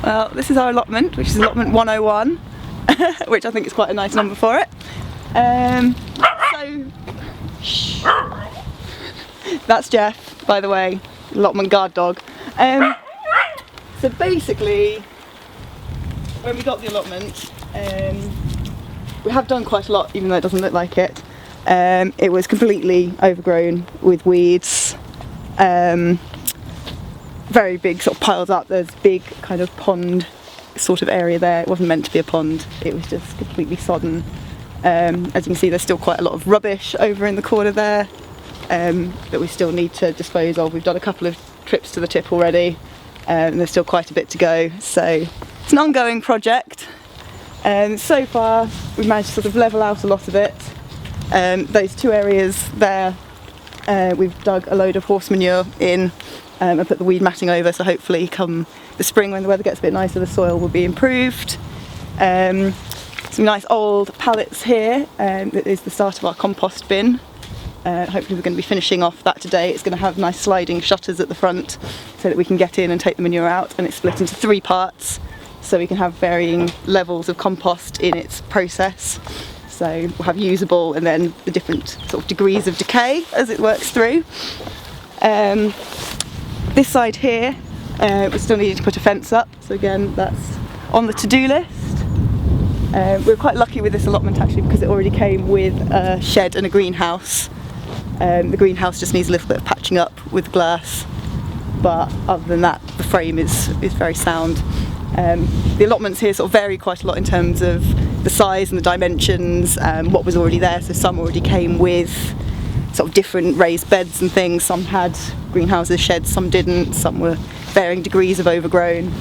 Well, this is our allotment, which is allotment 101, which I think is quite a nice number for it. Shh. That's Jeff, by the way, allotment guard dog. So basically, when we got the allotment, we have done quite a lot, even though it doesn't look like it. It was completely overgrown with weeds. Very big, sort of piled up. There's big kind of pond sort of area there. It wasn't meant to be a pond, it was just completely sodden. As you can see, there's still quite a lot of rubbish over in the corner there that we still need to dispose of. We've done a couple of trips to the tip already, and there's still quite a bit to go, so it's an ongoing project. So far we've managed to sort of level out a lot of it. Those two areas there, we've dug a load of horse manure in and put the weed matting over, so hopefully come the spring when the weather gets a bit nicer the soil will be improved. Some nice old pallets here, that is the start of our compost bin. Hopefully we're going to be finishing off that today. It's going to have nice sliding shutters at the front so that we can get in and take the manure out, and it's split into 3 parts so we can have varying levels of compost in its process. So we'll have usable and then the different sort of degrees of decay as it works through. This side here, we're still needing to put a fence up, so again that's on the to-do list. We're quite lucky with this allotment actually because it already came with a shed and a greenhouse. The greenhouse just needs a little bit of patching up with glass, but other than that the frame is very sound. The allotments here sort of vary quite a lot in terms of the size and the dimensions, what was already there, so some already came with sort of different raised beds and things. Some had greenhouses, sheds, some didn't, some were varying degrees of overgrown.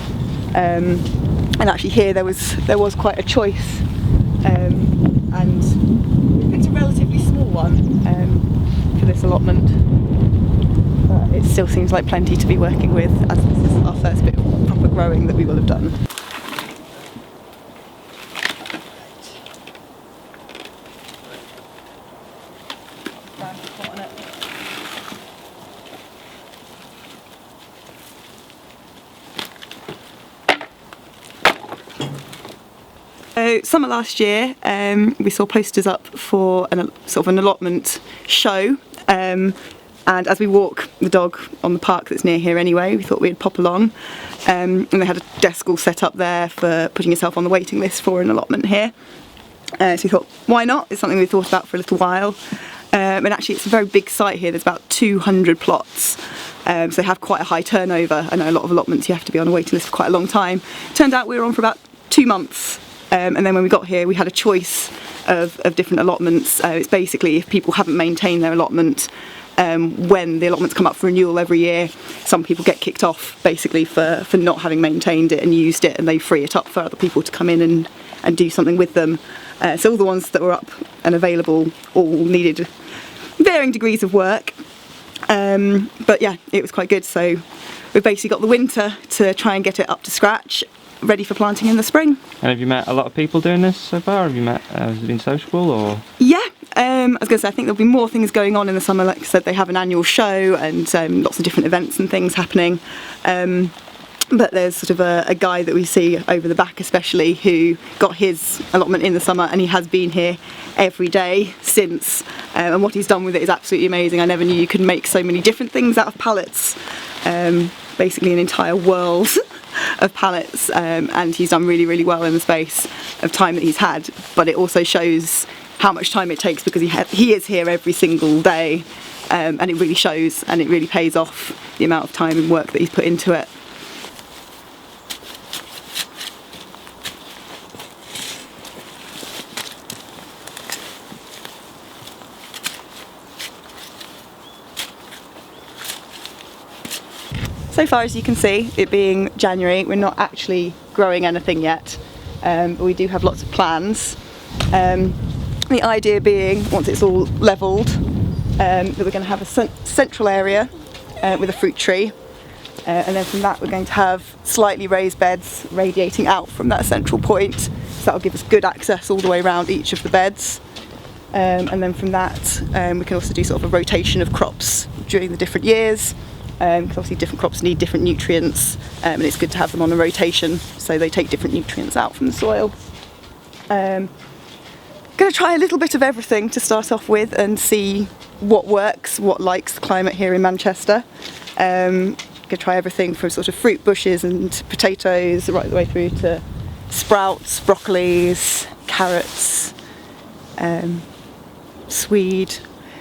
And actually here there was quite a choice, and we picked a relatively small one for this allotment, but it still seems like plenty to be working with, as this is our first bit of proper growing that we will have done. So summer last year, we saw posters up for sort of an allotment show, and as we walk the dog on the park that's near here anyway, we thought we'd pop along, and they had a desk all set up there for putting yourself on the waiting list for an allotment here. So we thought, why not? It's something we thought about for a little while, and actually it's a very big site here. There's about 200 plots. So they have quite a high turnover. I know a lot of allotments you have to be on a waiting list for quite a long time. Turned out we were on for about 2 months. And then when we got here we had a choice of different allotments. It's basically if people haven't maintained their allotment, when the allotments come up for renewal every year, some people get kicked off basically for not having maintained it and used it, and they free it up for other people to come in and do something with them. So all the ones that were up and available all needed varying degrees of work. But yeah, it was quite good. So we've basically got the winter to try and get it up to scratch, ready for planting in the spring. And have you met a lot of people doing this so far? Have you met, has it been sociable or? Yeah, I was going to say I think there'll be more things going on in the summer. Like I said, they have an annual show and lots of different events and things happening. But there's sort of a guy that we see over the back especially who got his allotment in the summer, and he has been here every day since, and what he's done with it is absolutely amazing. I never knew you could make so many different things out of pallets, basically an entire world of pallets, and he's done really, really well in the space of time that he's had. But it also shows how much time it takes because he is here every single day, and it really shows, and it really pays off the amount of time and work that he's put into it. So far, as you can see, it being January, we're not actually growing anything yet, but we do have lots of plans. The idea being, once it's all levelled, that we're going to have a central area with a fruit tree, and then from that we're going to have slightly raised beds radiating out from that central point, so that'll give us good access all the way around each of the beds. And then from that we can also do sort of a rotation of crops during the different years. because obviously different crops need different nutrients, and it's good to have them on a rotation so they take different nutrients out from the soil. Going to try a little bit of everything to start off with and see what works, what likes the climate here in Manchester. Going to try everything from sort of fruit bushes and potatoes right the way through to sprouts, broccolis, carrots, swede,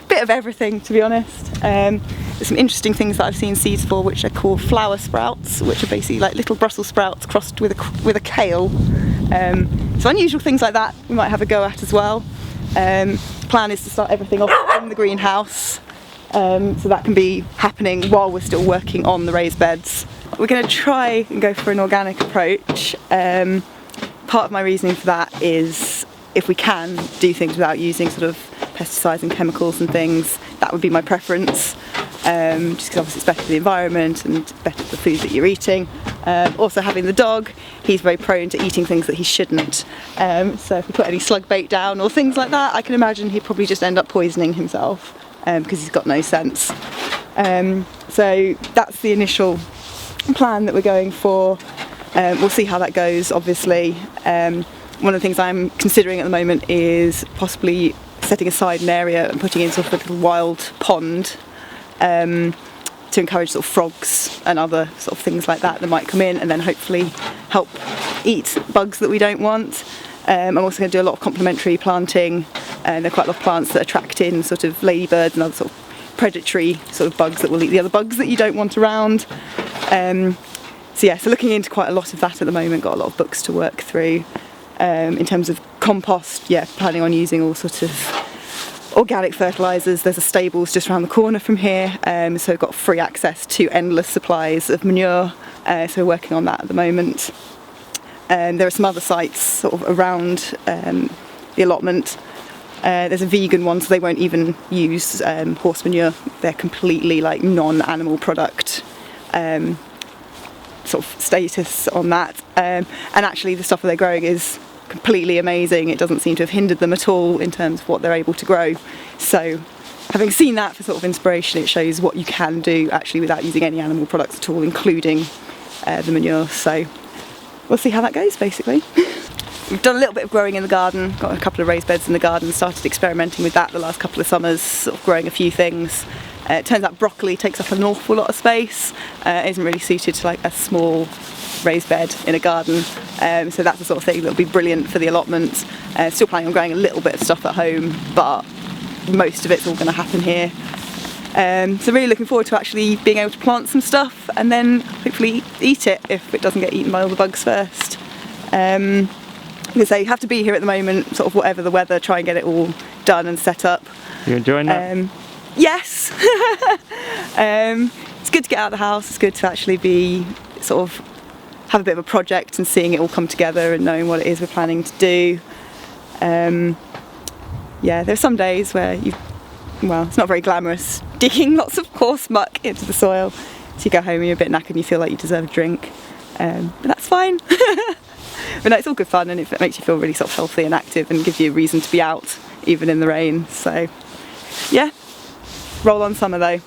bit of everything, to be honest. There's some interesting things that I've seen seeds for which are called flower sprouts, which are basically like little Brussels sprouts crossed with a kale. So unusual things like that we might have a go at as well. Plan is to start everything off in the greenhouse, so that can be happening while we're still working on the raised beds. We're going to try and go for an organic approach. Part of my reasoning for that is if we can do things without using sort of pesticides and chemicals and things, that would be my preference. Just because obviously it's better for the environment and better for the food that you're eating. Also having the dog, he's very prone to eating things that he shouldn't. So if we put any slug bait down or things like that, I can imagine he'd probably just end up poisoning himself because he's got no sense. So that's the initial plan that we're going for. We'll see how that goes, obviously. One of the things I'm considering at the moment is possibly setting aside an area and putting in sort of a little wild pond to encourage sort of frogs and other sort of things like that might come in and then hopefully help eat bugs that we don't want. I'm also going to do a lot of complementary planting, and there are quite a lot of plants that attract in sort of ladybirds and other sort of predatory sort of bugs that will eat the other bugs that you don't want around. So looking into quite a lot of that at the moment, got a lot of books to work through. In terms of compost, planning on using all sorts of organic fertilisers. There's a stables just around the corner from here, so we've got free access to endless supplies of manure, so we're working on that at the moment. There are some other sites sort of around the allotment. There's a vegan one, so they won't even use horse manure. They're completely like non-animal product sort of status on that, and actually the stuff that they're growing is completely amazing. It doesn't seem to have hindered them at all in terms of what they're able to grow. So having seen that for sort of inspiration, it shows what you can do actually without using any animal products at all, including the manure. So we'll see how that goes, basically. We've done a little bit of growing in the garden, got a couple of raised beds in the garden, started experimenting with that the last couple of summers, sort of growing a few things. It turns out broccoli takes up an awful lot of space, isn't really suited to like a small raised bed in a garden, so that's the sort of thing that will be brilliant for the allotment. Still planning on growing a little bit of stuff at home, but most of it's all going to happen here. So really looking forward to actually being able to plant some stuff and then hopefully eat it if it doesn't get eaten by all the bugs first. Because you have to be here at the moment, sort of whatever the weather, try and get it all done and set up. You enjoying that? Yes. It's good to get out of the house, it's good to actually be sort of have a bit of a project and seeing it all come together and knowing what it is we're planning to do. There are some days where it's not very glamorous, digging lots of coarse muck into the soil, so you go home and you're a bit knackered and you feel like you deserve a drink, but that's fine. But no, it's all good fun, and it makes you feel really sort of healthy and active and gives you a reason to be out even in the rain. So yeah, roll on summer though.